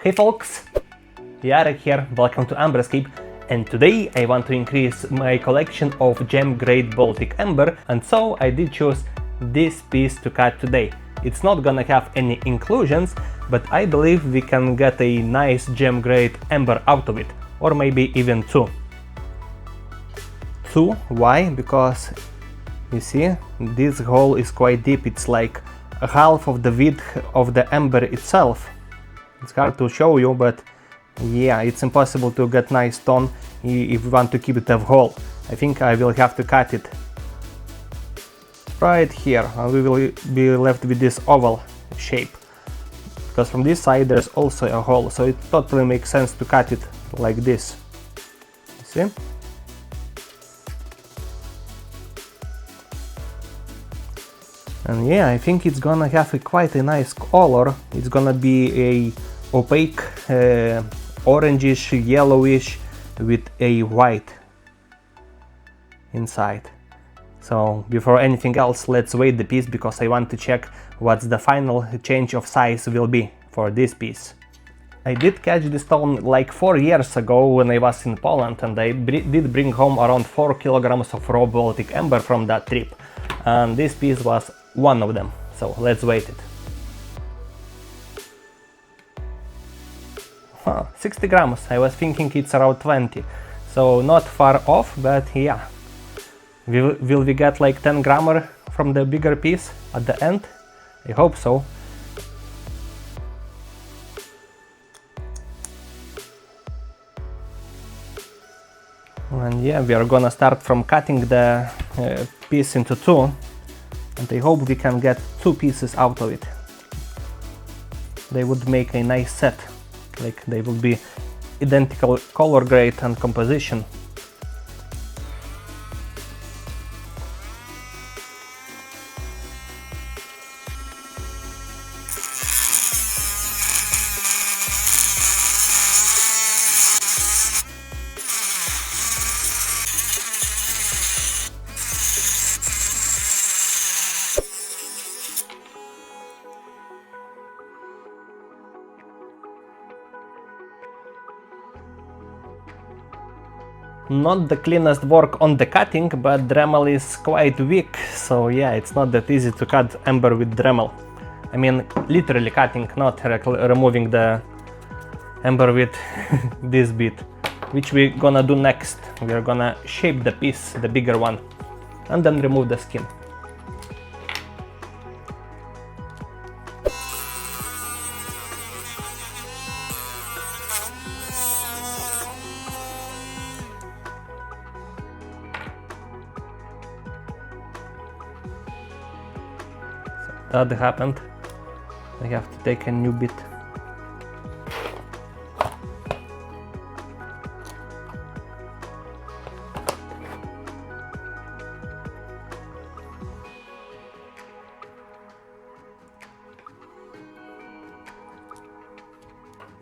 Hey folks, Jarek here, welcome to Amberscape, and today I want to increase my collection of gem grade Baltic Amber, and so I did choose this piece to cut today. It's not gonna have any inclusions, but I believe we can get a nice gem grade amber out of it, or maybe even two. Why? Because you see, this hole is quite deep, it's like half of the width of the amber itself. It's hard to show you, but yeah, it's impossible to get nice tone if you want to keep it a hole. I think I will have to cut it right here, and we will be left with this oval shape, because from this side there's also a hole, so it totally makes sense to cut it like this. You see? And yeah, I think it's gonna have quite a nice color. It's gonna be a opaque, orangish, yellowish with a white inside. So before anything else, let's weigh the piece, because I want to check what the final change of size will be for this piece. I did catch this stone like 4 years ago when I was in Poland, and I did bring home around 4 kilograms of raw Baltic Amber from that trip. And this piece was one of them, so let's weight it. 60 grams, I was thinking it's around 20, so not far off, but yeah. Will we get like 10 grammer from the bigger piece at the end? I hope so. And yeah, we are gonna start from cutting the piece into two, and I hope we can get two pieces out of it. They would make a nice set, like they would be identical color grade and composition. Not the cleanest work on the cutting, but Dremel is quite weak, so yeah, it's not that easy to cut amber with Dremel. I mean, literally cutting, not removing the amber with this bit, which we're gonna do next. We're gonna shape the piece, the bigger one, and then remove the skin. That happened. I have to take a new bit.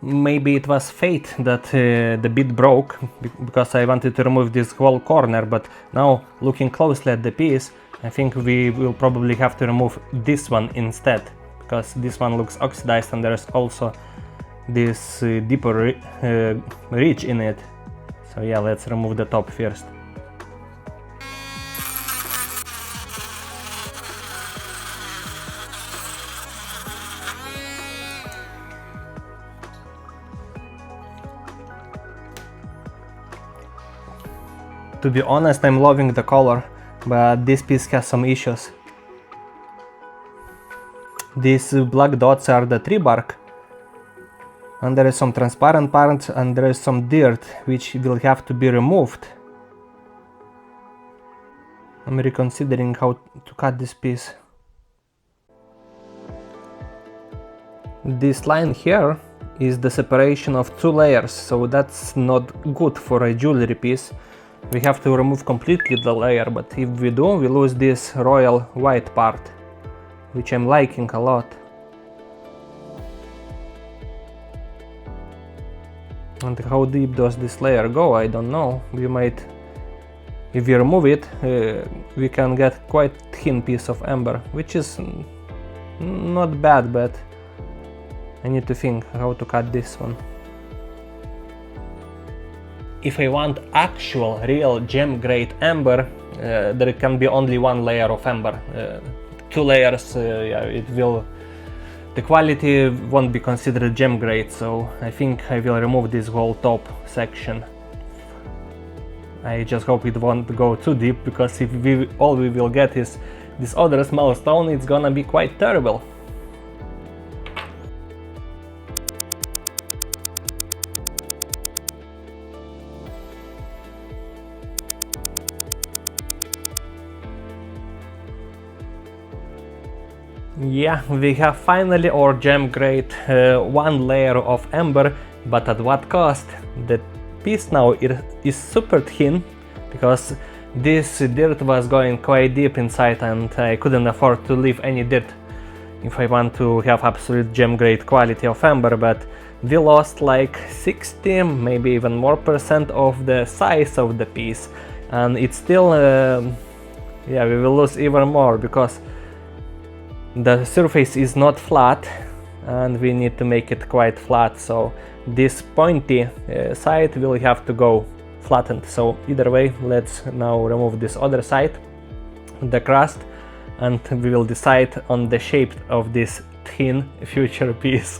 Maybe it was fate that the bit broke, because I wanted to remove this whole corner, but now looking closely at the piece, I think we will probably have to remove this one instead, because this one looks oxidized and there's also this deeper ridge in it. So yeah, let's remove the top first. To be honest, I'm loving the color, but this piece has some issues. These black dots are the tree bark, and there is some transparent parts, and there is some dirt which will have to be removed. I'm reconsidering how to cut this piece. This line here is the separation of two layers, so that's not good for a jewelry piece. We have to remove completely the layer, but if we do, we lose this royal white part, which I'm liking a lot. And how deep does this layer go? I don't know. We might, if we remove it, we can get quite thin piece of amber, which is not bad, but I need to think how to cut this one. If I want actual real gem grade amber, there can be only one layer of amber. 2 layers, yeah, the quality won't be considered gem grade, so I think I will remove this whole top section. I just hope it won't go too deep, because if all we will get is this other small stone, it's gonna be quite terrible. Yeah, we have finally our gem grade 1 layer of amber, but at what cost? The piece now is super thin, because this dirt was going quite deep inside and I couldn't afford to leave any dirt if I want to have absolute gem grade quality of amber, but we lost like 60, maybe even more % of the size of the piece, and it's still, yeah, we will lose even more, because the surface is not flat and we need to make it quite flat, so this pointy side will have to go flattened. So either way, let's now remove this other side, the crust, and we will decide on the shape of this thin future piece.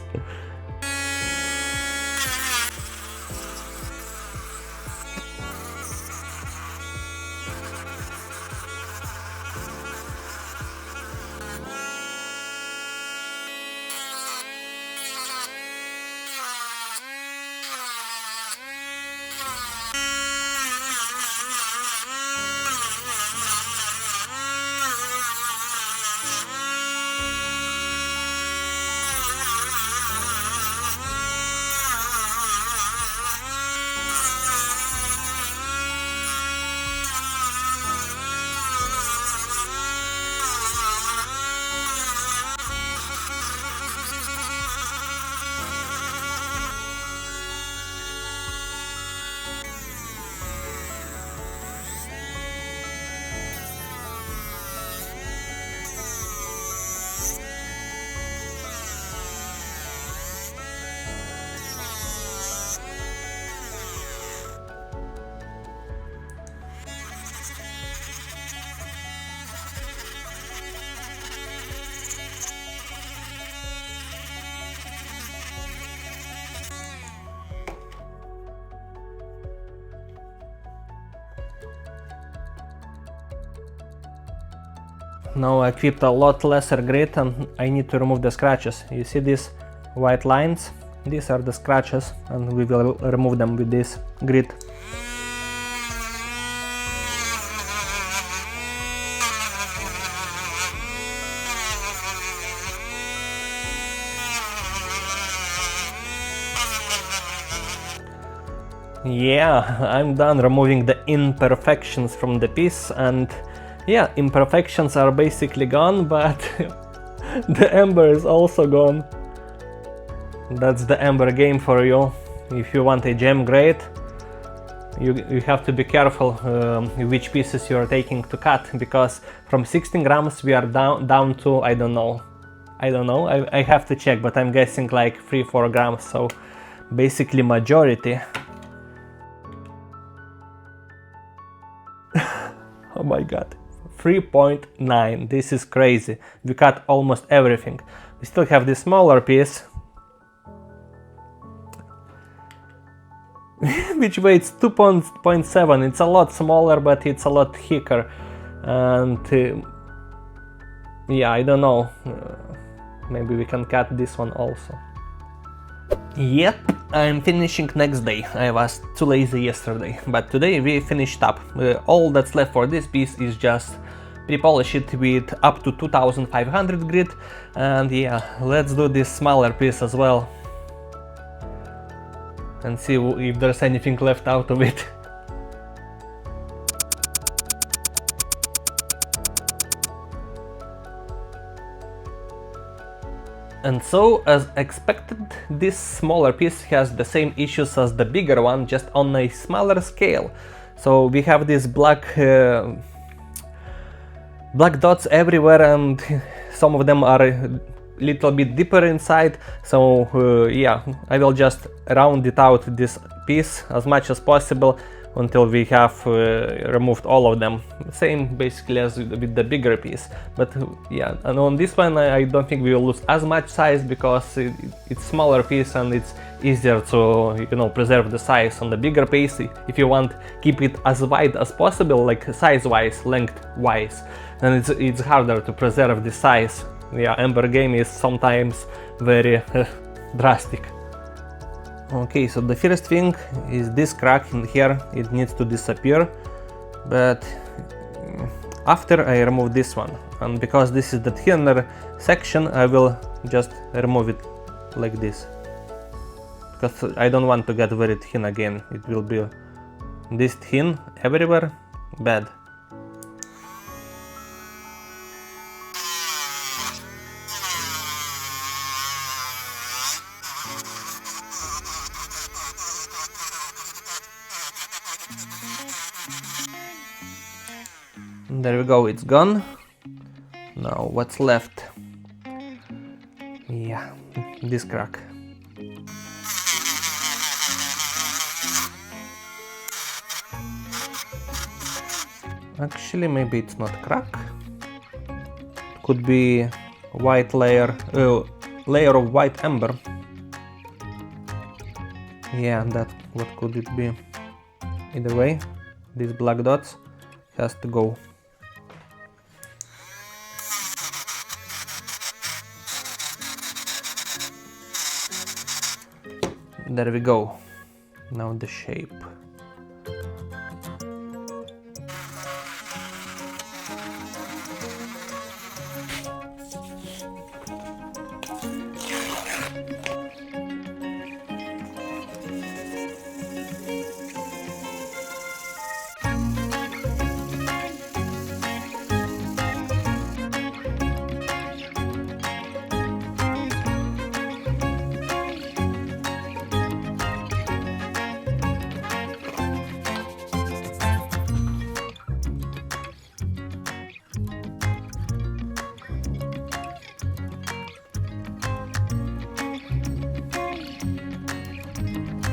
Now I equipped a lot lesser grit and I need to remove the scratches. You see these white lines? These are the scratches, and we will remove them with this grit. Yeah, I'm done removing the imperfections from the piece, and yeah, imperfections are basically gone, but the amber is also gone. That's the amber game for you. If you want a gem grade, you have to be careful which pieces you are taking to cut, because from 16 grams we are down to, I don't know, I have to check, but I'm guessing like 3-4 grams, so basically majority. Oh my god, 3.9, this is crazy. We cut almost everything. We still have this smaller piece which weighs 2.7. It's a lot smaller, but it's a lot thicker, and yeah, I don't know, maybe we can cut this one also. Yep, I'm finishing next day. I was too lazy yesterday, but today we finished up. All that's left for this piece is just pre-polish it with up to 2500 grit, and yeah, let's do this smaller piece as well and see if there's anything left out of it. And so, as expected, this smaller piece has the same issues as the bigger one, just on a smaller scale. So we have these black dots everywhere, and some of them are little bit deeper inside, so yeah, I will just round it out this piece as much as possible until we have removed all of them. Same basically as with the bigger piece, but yeah, and on this one I don't think we will lose as much size because it's smaller piece and it's easier to, you know, preserve the size. On the bigger piece, if you want keep it as wide as possible, like size wise, length wise, then it's harder to preserve the size. Yeah, Amber game is sometimes very drastic. Okay, so the first thing is this crack in here, it needs to disappear, but after I remove this one, and because this is the thinner section, I will just remove it like this, because I don't want to get very thin again. It will be this thin everywhere, bad. There we go, it's gone. Now what's left? Yeah, this crack. Actually, maybe it's not crack. Could be white layer of white amber. Yeah, that what could it be? Either way, these black dots has to go. There we go. Now the shape.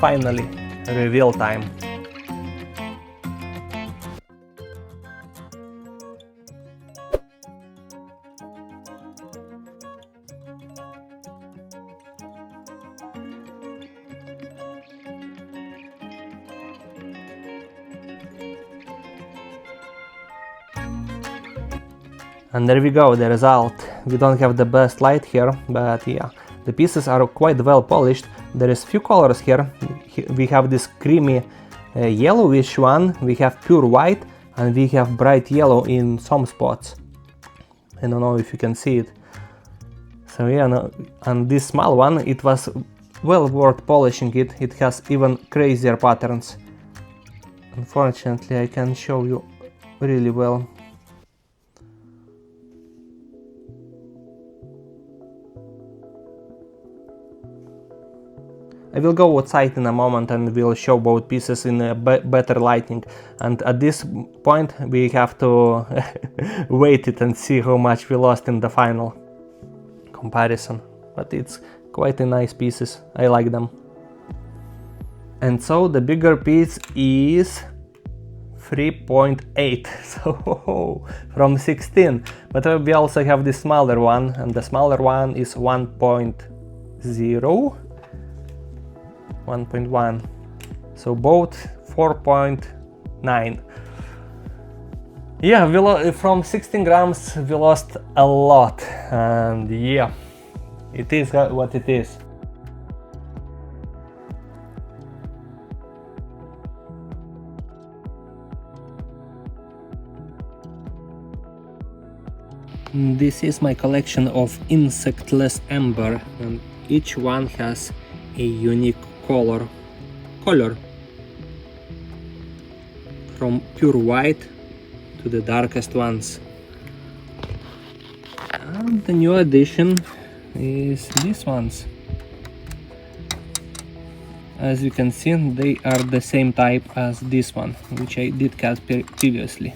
Finally, reveal time. And there we go, the result. We don't have the best light here, but yeah, the pieces are quite well polished. There is few colors here. We have this creamy yellowish one, we have pure white, and we have bright yellow in some spots. I don't know if you can see it. So yeah, no, and this small one, it was well worth polishing it. It has even crazier patterns. Unfortunately, I can't show you really well. I will go outside in a moment and we'll show both pieces in a better lighting, and at this point we have to wait it and see how much we lost in the final comparison. But it's quite a nice pieces, I like them. And so the bigger piece is 3.8, so from 16, but we also have the smaller one, and the smaller one is 1.0. 1.1, so both 4.9. Yeah, from 16 grams we lost a lot, and yeah, it is what it is. This is my collection of insectless amber, and each one has a unique color from pure white to the darkest ones. And the new addition is these ones. As you can see, they are the same type as this one, which I did cut previously.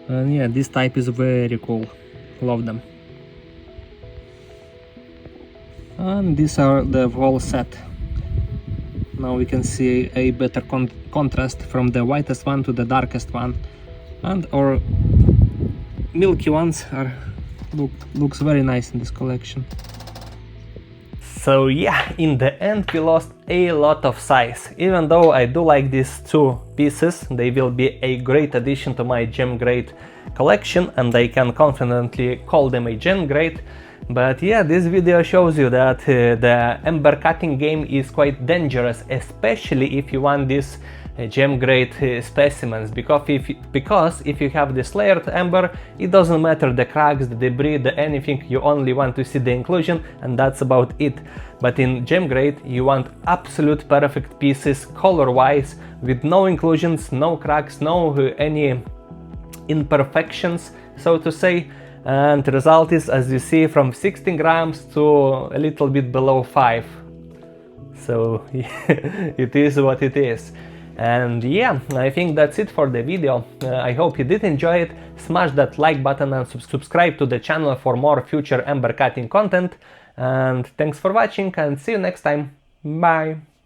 And yeah, this type is very cool. Love them. And these are the whole set. Now we can see a better contrast from the whitest one to the darkest one, and our milky ones looks very nice in this collection. So yeah, in the end we lost a lot of size. Even though I do like these two pieces, they will be a great addition to my gem grade collection, and I can confidently call them a gem grade. But yeah, this video shows you that the amber cutting game is quite dangerous, especially if you want these gem grade specimens, because if you have this layered amber, it doesn't matter the cracks, the debris, the anything, you only want to see the inclusion, and that's about it. But in gem grade you want absolute perfect pieces color wise, with no inclusions, no cracks, no any imperfections, so to say. And the result is, as you see, from 16 grams to a little bit below 5. So it is what it is. And yeah, I think that's it for the video. I hope you did enjoy it. Smash that like button and subscribe to the channel for more future amber cutting content. And thanks for watching, and see you next time. Bye!